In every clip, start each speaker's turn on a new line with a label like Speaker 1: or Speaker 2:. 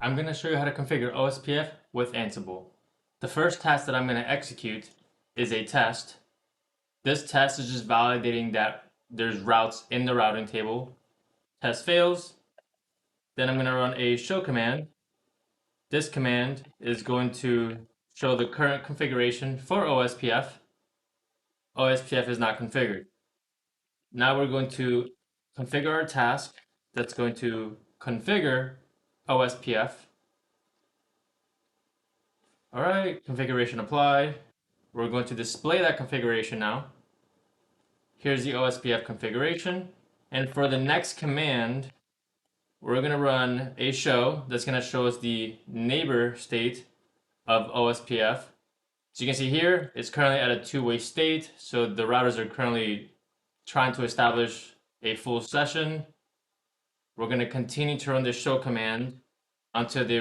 Speaker 1: I'm going to show you how to configure OSPF with Ansible. The first task that I'm going to execute is a test. This test is just validating that there's routes in the routing table. Test fails. Then I'm going to run a show command. This command is going to show the current configuration for OSPF. OSPF is not configured. Now we're going to configure our task that's going to configure OSPF. All right, configuration applied. We're going to display that configuration now. Here's the OSPF configuration. And for the next command, we're going to run a show that's going to show us the neighbor state of OSPF. So you can see here, it's currently at a two-way state. So the routers are currently trying to establish a full session. We're going to continue to run the show command until they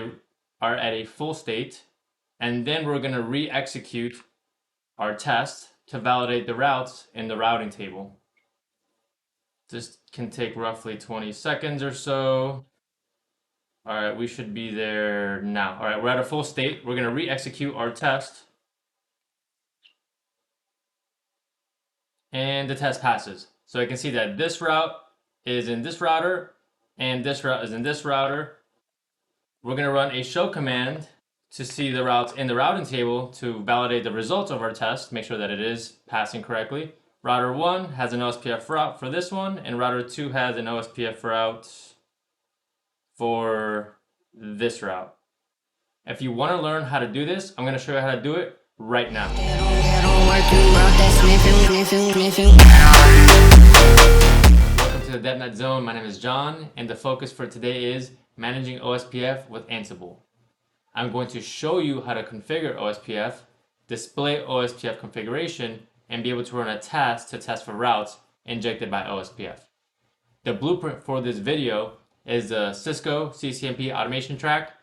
Speaker 1: are at a full state. And then we're going to re-execute our test to validate the routes in the routing table. This can take roughly 20 seconds or so. All right, we should be there now. All right, we're at a full state. We're going to re-execute our test. And the test passes. So I can see that this route is in this router and this route is in this router. We're going to run a show command to see the routes in the routing table to validate the results of our test, make sure that it is passing correctly. Router 1 has an OSPF route for this one, and router 2 has an OSPF route for this route. If you want to learn how to do this, I'm going to show you how to do it right now. Welcome to the DevNet Zone. My name is John, and the focus for today is managing OSPF with Ansible. I'm going to show you how to configure OSPF, display OSPF configuration, and be able to run a task to test for routes injected by OSPF. The blueprint for this video is the Cisco CCNP automation track,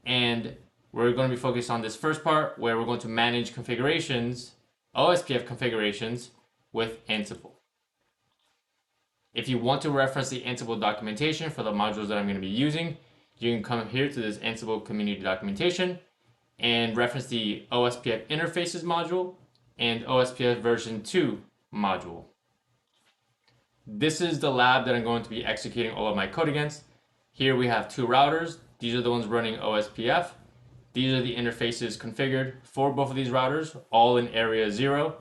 Speaker 1: and we're going to be focused on this first part where we're going to manage configurations, OSPF configurations with Ansible. If you want to reference the Ansible documentation for the modules that I'm going to be using, you can come here to this Ansible community documentation and reference the OSPF interfaces module and OSPF version 2 module. This is the lab that I'm going to be executing all of my code against. Here we have two routers. These are the ones running OSPF. These are the interfaces configured for both of these routers, all in area 0.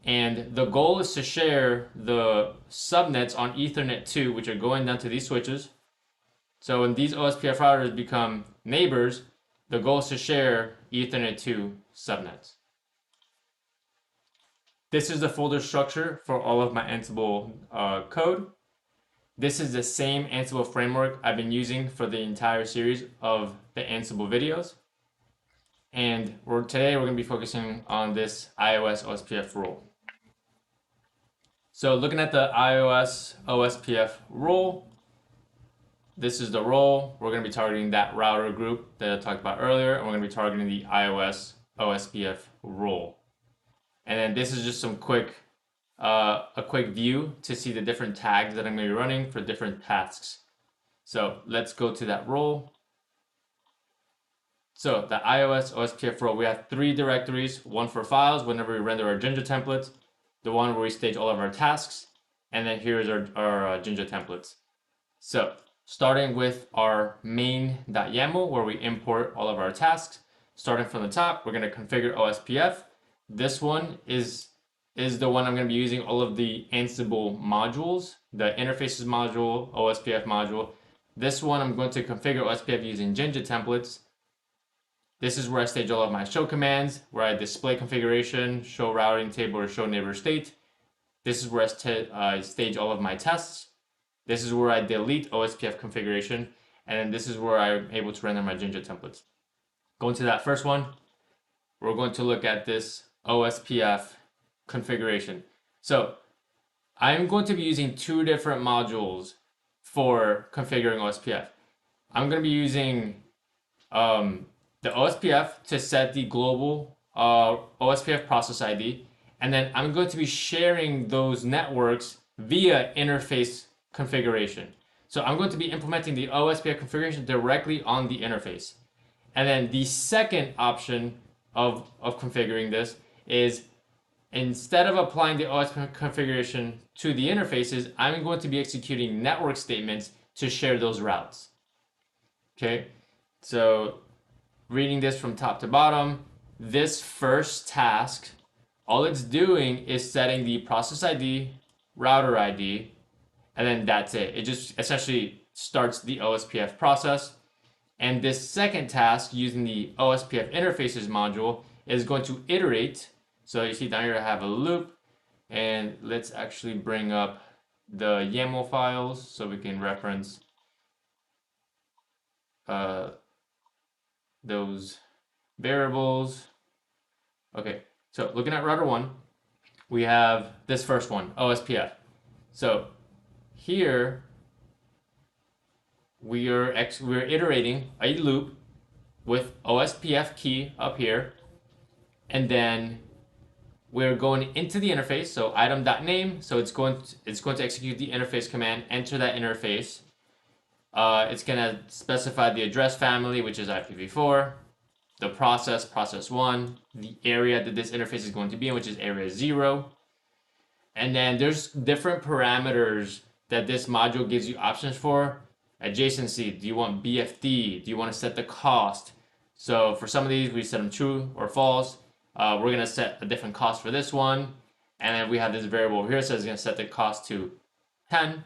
Speaker 1: And the goal is to share the subnets on Ethernet 2, which are going down to these switches. So when these OSPF routers become neighbors, the goal is to share Ethernet 2 subnets. This is the folder structure for all of my Ansible code. This is the same Ansible framework I've been using for the entire series of the Ansible videos. And today we're going to be focusing on this iOS OSPF role. So looking at the iOS OSPF role, this is the role. We're going to be targeting that router group that I talked about earlier, and we're going to be targeting the iOS OSPF role. And then this is just some a quick view to see the different tags that I'm going to be running for different tasks. So let's go to that role. So the iOS OSPF role, we have 3 directories, one for files whenever we render our Jinja templates, the one where we stage all of our tasks, and then here's our Jinja templates. So starting with our main.yaml where we import all of our tasks. Starting from the top, we're going to configure OSPF. This one is the one I'm going to be using all of the Ansible modules, the interfaces module, OSPF module. This one I'm going to configure OSPF using Jinja templates. This is where I stage all of my show commands, where I display configuration, show routing table, or show neighbor state. This is where I stage all of my tests. This is where I delete OSPF configuration, and then this is where I'm able to render my Jinja templates. Going to that first one, we're going to look at this OSPF configuration. So I'm going to be using 2 different modules for configuring OSPF. I'm going to be using the OSPF to set the global OSPF process ID, and then I'm going to be sharing those networks via interface configuration. So I'm going to be implementing the OSPF configuration directly on the interface. And then the second option of configuring this is instead of applying the OSPF configuration to the interfaces, I'm going to be executing network statements to share those routes. Okay, so reading this from top to bottom, this first task, all it's doing is setting the process ID, router ID, and then that's it. It just essentially starts the OSPF process. And this second task using the OSPF interfaces module is going to iterate. So you see down here I have a loop, and let's actually bring up the YAML files so we can reference those variables. Okay, so looking at router 1, we have this first one, OSPF. So here we're iterating a loop with OSPF key up here, and then we're going into the interface. So item.name. So it's going to execute the interface command, enter that interface. It's gonna specify the address family, which is IPv4, the process 1, the area that this interface is going to be in, which is area 0. And then there's different parameters that this module gives you options for. Adjacency, do you want BFD? Do you want to set the cost? So for some of these, we set them true or false. We're going to set a different cost for this one. And then we have this variable over here, so it's going to set the cost to 10.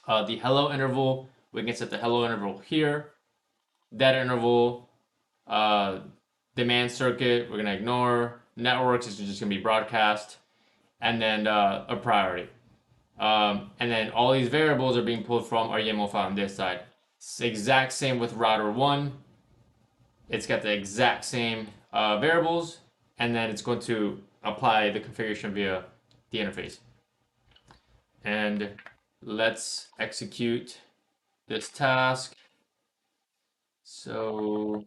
Speaker 1: The hello interval, we can set the hello interval here. Data interval, demand circuit, we're going to ignore. Networks is just going to be broadcast. And then a priority. And then all these variables are being pulled from our YAML file on this side. It's the exact same with router 1. It's got the exact same variables, and then it's going to apply the configuration via the interface. And let's execute this task. So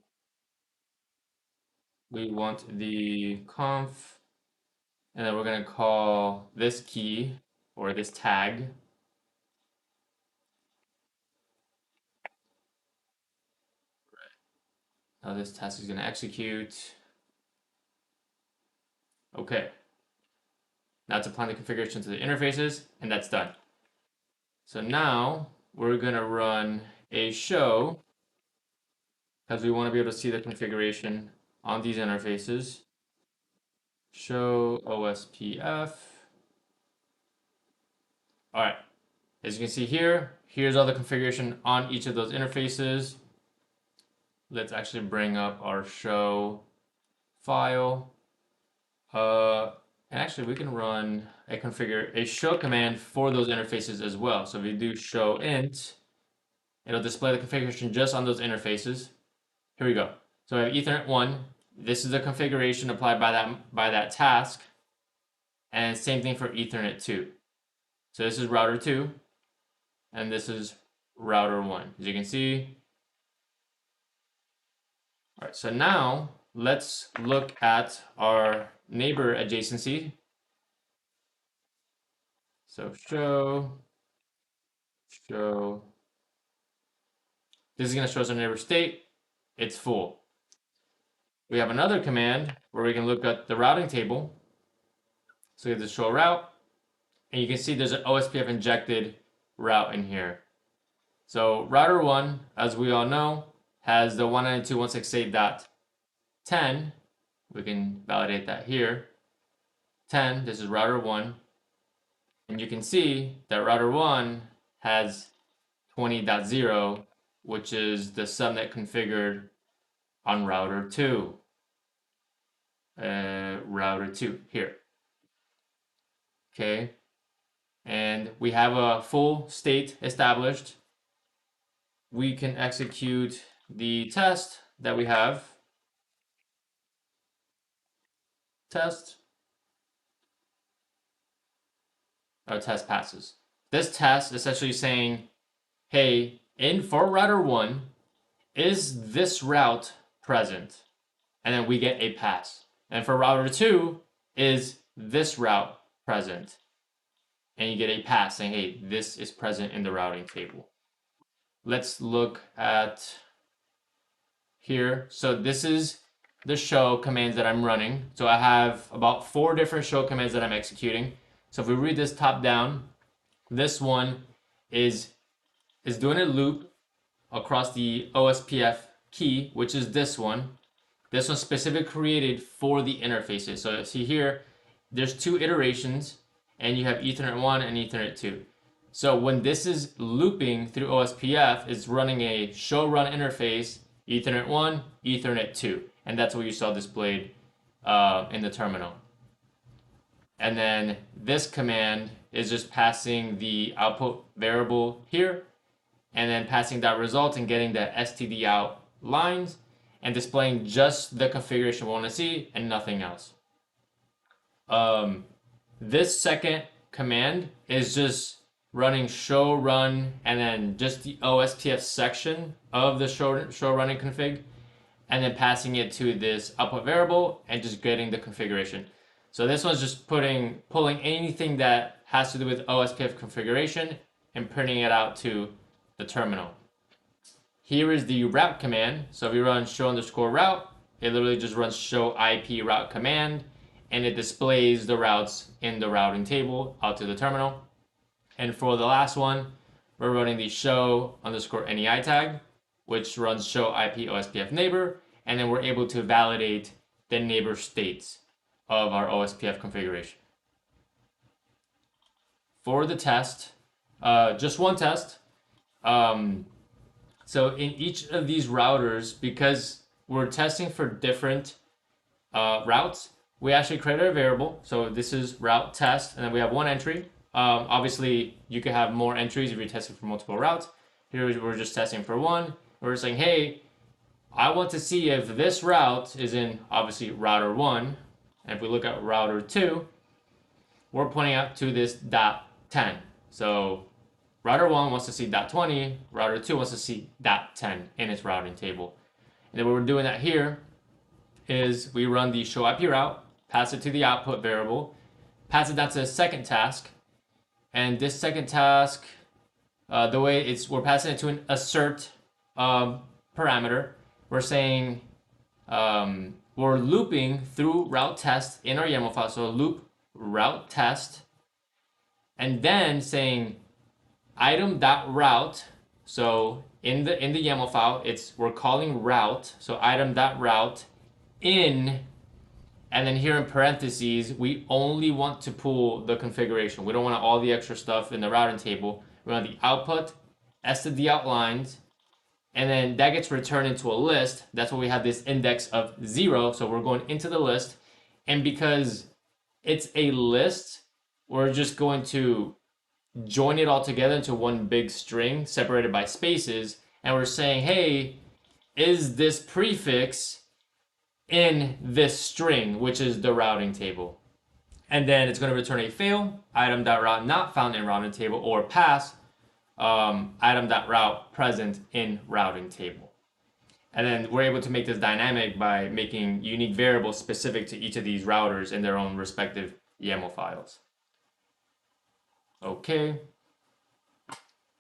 Speaker 1: we want the conf, and then we're going to call this key or this tag. Now this task is going to execute. Okay. Now it's applying the configuration to the interfaces, and that's done. So now we're going to run a show, because we want to be able to see the configuration on these interfaces. Show OSPF. All right. As you can see here, here's all the configuration on each of those interfaces. Let's actually bring up our show file. And actually we can run a show command for those interfaces as well. So if we do show int, it'll display the configuration just on those interfaces. Here we go. So I have Ethernet 1. This is the configuration applied by that task. And same thing for Ethernet 2. So this is router 2. And this is router 1. As you can see. All right, so now let's look at our neighbor adjacency. So show. This is going to show us our neighbor state. It's full. We have another command where we can look at the routing table. So we have the show route, and you can see there's an OSPF injected route in here. So router 1, as we all know, has the 192.168.10. We can validate that here. 10, this is router 1. And you can see that router 1 has 20.0, which is the subnet configured on router 2. Router 2 here. Okay. And we have a full state established. We can execute the test that we have. Test. Our test passes. This test is essentially saying, hey, for router 1, is this route present? And then we get a pass. And for router 2, is this route present? And you get a pass saying, hey, this is present in the routing table. let's look at here. So this is the show commands that I'm running. So I have about 4 different show commands that I'm executing. So if we read this top down, this one is doing a loop across the OSPF key, which is this one. This one's specifically created for the interfaces. So see here, there's 2 iterations, and you have Ethernet 1 and Ethernet 2. So when this is looping through OSPF, it's running a show run interface, Ethernet 1, Ethernet 2. And that's what you saw displayed in the terminal. And then this command is just passing the output variable here, and then passing that result and getting the std out lines and displaying just the configuration we want to see and nothing else. This second command is just running show run and then just the OSPF section of the show running config, and then passing it to this output variable and just getting the configuration. So this one's just pulling anything that has to do with OSPF configuration and printing it out to the terminal. Here is the route command. So if we run show underscore route, it literally just runs show IP route command, and it displays the routes in the routing table out to the terminal. And for the last one, we're running the show underscore NEI tag, which runs show IP OSPF neighbor, and then we're able to validate the neighbor states of our OSPF configuration. For the test, just one test. So in each of these routers, because we're testing for different routes, we actually created a variable. So this is route test, and then we have one entry. Obviously, you could have more entries if you're testing for multiple routes. Here we're just testing for one. We're saying, hey, I want to see if this route is in, obviously, router 1. And if we look at router 2, we're pointing out to this dot 10. So router 1 wants to see dot 20, router 2 wants to see dot 10 in its routing table. And then what we're doing that here is we run the show IP route, pass it to the output variable, pass it down to the second task, and this second task, the way we're passing it to an assert parameter. We're saying we're looping through route test in our YAML file, so loop route test, and then saying item.route. So in the YAML file, we're calling route, so item.route in, and then here in parentheses, we only want to pull the configuration. We don't want all the extra stuff in the routing table. We want the output, std outlines, and then that gets returned into a list. That's why we have this index of 0. So we're going into the list. And because it's a list, we're just going to join it all together into one big string separated by spaces. And we're saying, hey, is this prefix in this string, which is the routing table? And then it's going to return a fail, item.route not found in routing table, or pass, item.route present in routing table. And then we're able to make this dynamic by making unique variables specific to each of these routers in their own respective YAML files. Okay.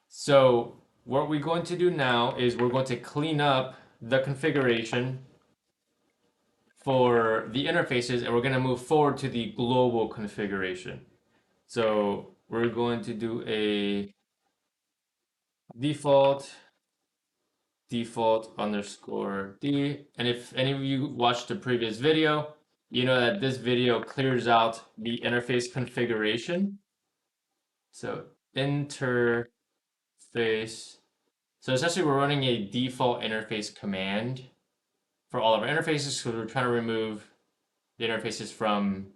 Speaker 1: So what we're going to do now is we're going to clean up the configuration for the interfaces, and we're going to move forward to the global configuration. So we're going to do a default underscore D. And if any of you watched the previous video, you know that this video clears out the interface configuration. So interface. So essentially we're running a default interface command for all of our interfaces, because we're trying to remove the interfaces from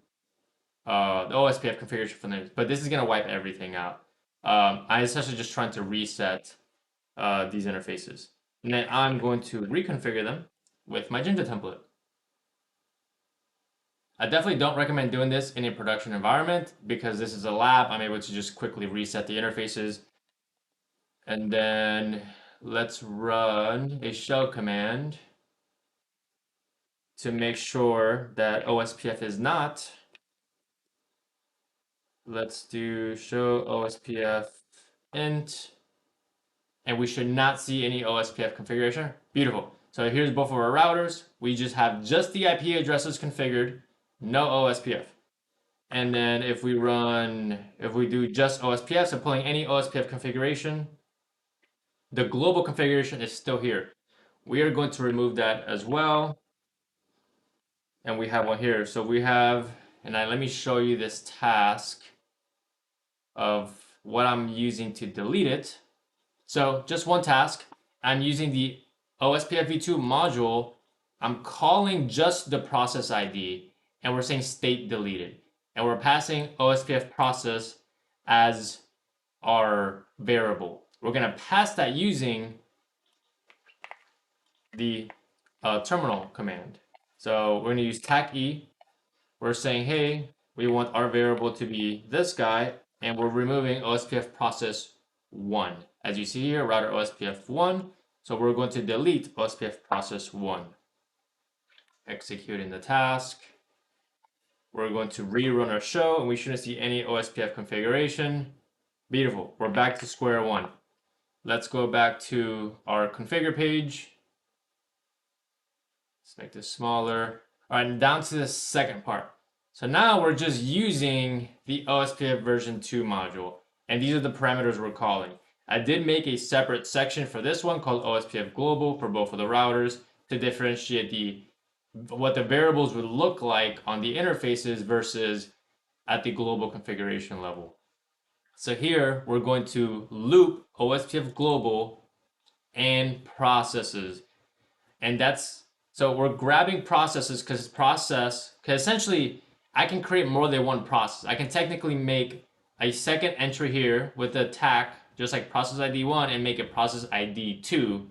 Speaker 1: the OSPF configuration from there. But this is going to wipe everything out. I'm essentially just trying to reset these interfaces. And then I'm going to reconfigure them with my Jinja template. I definitely don't recommend doing this in a production environment, because this is a lab. I'm able to just quickly reset the interfaces. And then let's run a shell command to make sure that OSPF is not. Let's do show OSPF int. and we should not see any OSPF configuration. Beautiful. So here's both of our routers. We just have just the IP addresses configured, no OSPF. And then if we do just OSPF, so pulling any OSPF configuration, the global configuration is still here. We are going to remove that as well. And we have one here. So we have, and let me show you this task of what I'm using to delete it. So just one task. I'm using the OSPF v2 module. I'm calling just the process ID, and we're saying state deleted. And we're passing OSPF process as our variable. We're going to pass that using the terminal command. So we're going to use tac-e. We're saying, hey, we want our variable to be this guy, and we're removing OSPF process 1. As you see here, router OSPF 1. So we're going to delete OSPF process 1. Executing the task. We're going to rerun our show, and we shouldn't see any OSPF configuration. Beautiful. We're back to square one. Let's go back to our configure page. Let's make this smaller. All right, and down to the second part. So now we're just using the OSPF version 2 module, and these are the parameters we're calling. I did make a separate section for this one called OSPF global for both of the routers to differentiate what the variables would look like on the interfaces versus at the global configuration level. So here we're going to loop OSPF global and processes, and so we're grabbing processes because essentially I can create more than one process. I can technically make a second entry here with a tag, just like process ID 1, and make it process ID 2,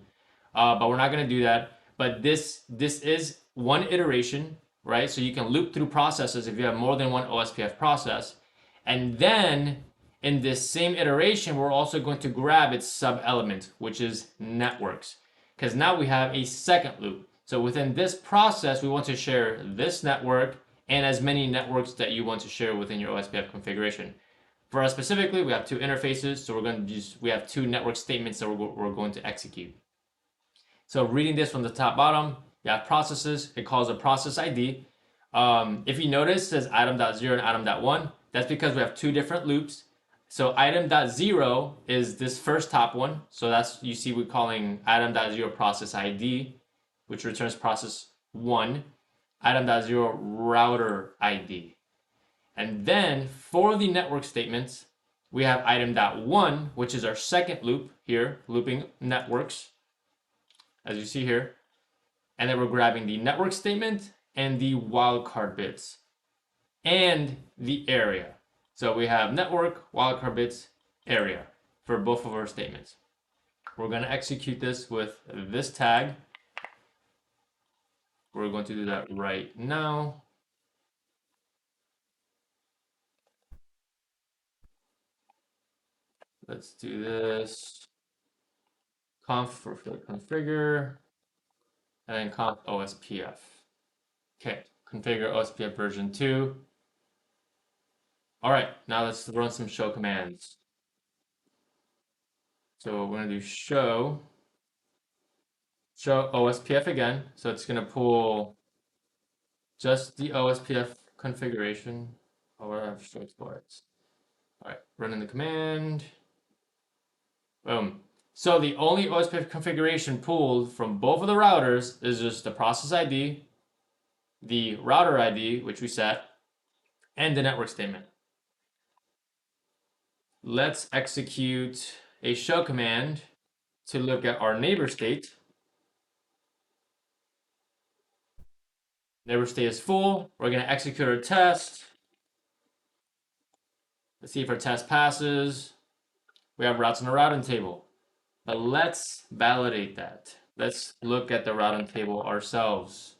Speaker 1: but we're not going to do that. But this is one iteration, right? So you can loop through processes if you have more than one OSPF process. And then in this same iteration, we're also going to grab its sub-element, which is networks, because now we have a second loop. So within this process, we want to share this network and as many networks that you want to share within your OSPF configuration. For us specifically, we have two interfaces, so we have two network statements that we're going to execute. So reading this from the top bottom, you have processes. It calls a process ID. If you notice, it says item.0 and item.1. That's because we have two different loops. So item.0 is this first top one. So that's, you see, we're calling item.0 process ID, which returns process 1. Item.0 router ID. And then for the network statements, we have item.1, which is our second loop here, looping networks, as you see here. And then we're grabbing the network statement and the wildcard bits and the area. So we have network, wildcard bits, area for both of our statements. We're going to execute this with this tag. We're going to do that right now. Let's do this. Conf for configure, and then conf OSPF. Okay, configure OSPF version 2. All right, now let's run some show commands. So we're going to do show OSPF again. So it's going to pull just the OSPF configuration. Oh, I have show exports. All right, running the command. Boom. So the only OSPF configuration pulled from both of the routers is just the process ID, the router ID, which we set, and the network statement. Let's execute a show command to look at our neighbor state. Neighbor state is full. We're going to execute our test. Let's see if our test passes. We have routes in the routing table. But let's validate that. Let's look at the routing table ourselves.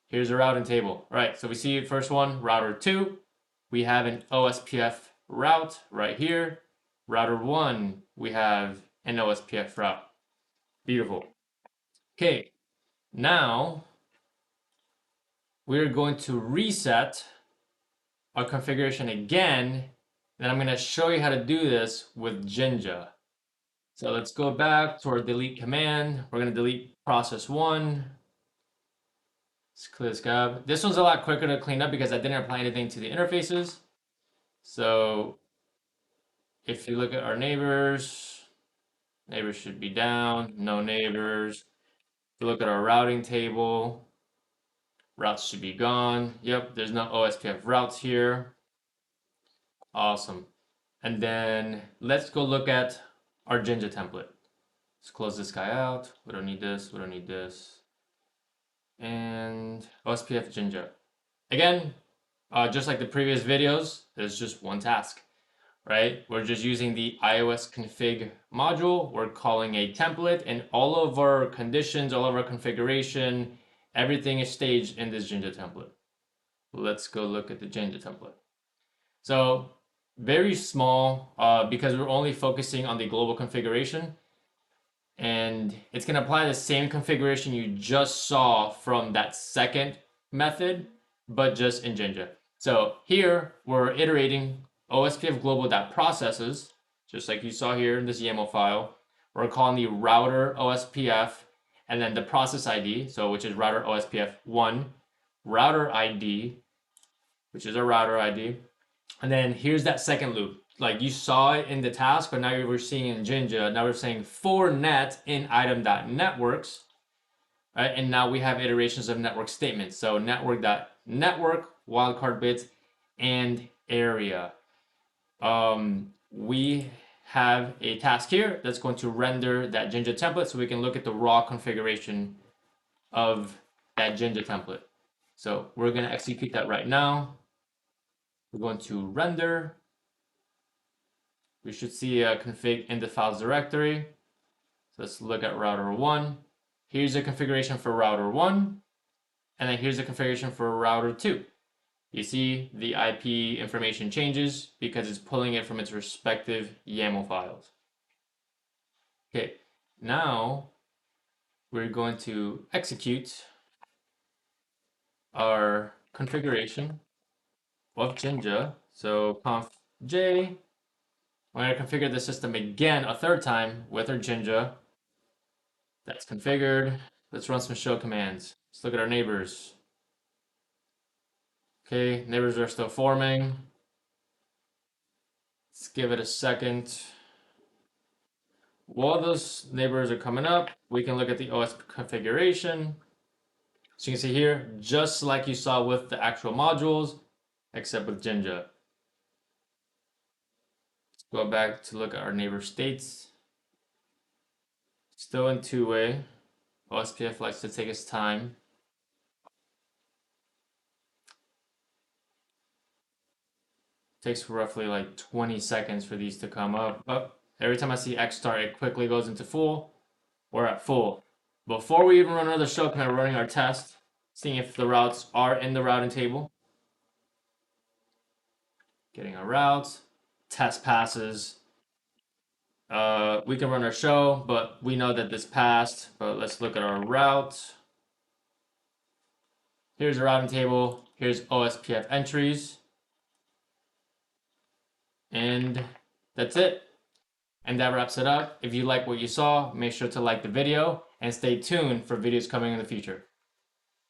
Speaker 1: Here's the routing table. All right, so we see first one, router 2. We have an OSPF route right here. Router 1, we have an OSPF route. Beautiful. Okay, now we're going to reset our configuration again Then I'm going to show you how to do this with Jinja. So let's go back to our delete command. We're going to delete process 1. Let's clear this tab. This one's a lot quicker to clean up because I didn't apply anything to the interfaces. So if you look at our neighbors, neighbors should be down, no neighbors. If you look at our routing table, routes should be gone. Yep, there's no OSPF routes here. Awesome. And then let's go look at our Jinja template. Let's close this guy out. We don't need this, we don't need this. And OSPF Jinja. Again, just like the previous videos, there's just one task, right? We're just using the iOS config module. We're calling a template, and all of our conditions, all of our configuration, everything is staged in this Jinja template. Let's go look at the Jinja template. So very small because we're only focusing on the global configuration, and it's going to apply the same configuration you just saw from that second method, but just in Jinja. So here we're iterating OSPF global.processes, just like you saw here in this YAML file. We're calling the router OSPF, and then the process ID, so which is router OSPF 1, router ID, which is a router ID, and then here's that second loop. Like you saw it in the task, but now we're seeing it in Jinja. Now we're saying for net in item.networks, right? And now we have iterations of network statements. So network.network, wildcard bits, and area. We have a task here that's going to render that Jinja template so we can look at the raw configuration of that Jinja template. So we're going to execute that right now. We're going to render. We should see a config in the files directory. So let's look at router 1. Here's a configuration for router 1. And then here's a configuration for router 2. You see the IP information changes because it's pulling it from its respective YAML files. Okay, now we're going to execute our configuration of Jinja. So conf j. We're going to configure the system again a third time with our Jinja. That's configured. Let's run some show commands. Let's look at our neighbors. Okay, neighbors are still forming. Let's give it a second. While those neighbors are coming up, we can look at the OS configuration. So you can see here, just like you saw with the actual modules, except with Jinja. Let's go back to look at our neighbor states. Still in two-way. OSPF likes to take its time. Takes roughly like 20 seconds for these to come up. But every time I see X start, it quickly goes into full. We're at full. Before we even run another show command, we're running our test, seeing if the routes are in the routing table. Getting our routes. Test passes. We can run our show, but we know that this passed. But let's look at our route. Here's the routing table. Here's OSPF entries. And that's it. And that wraps it up. If you like what you saw, make sure to like the video and stay tuned for videos coming in the future.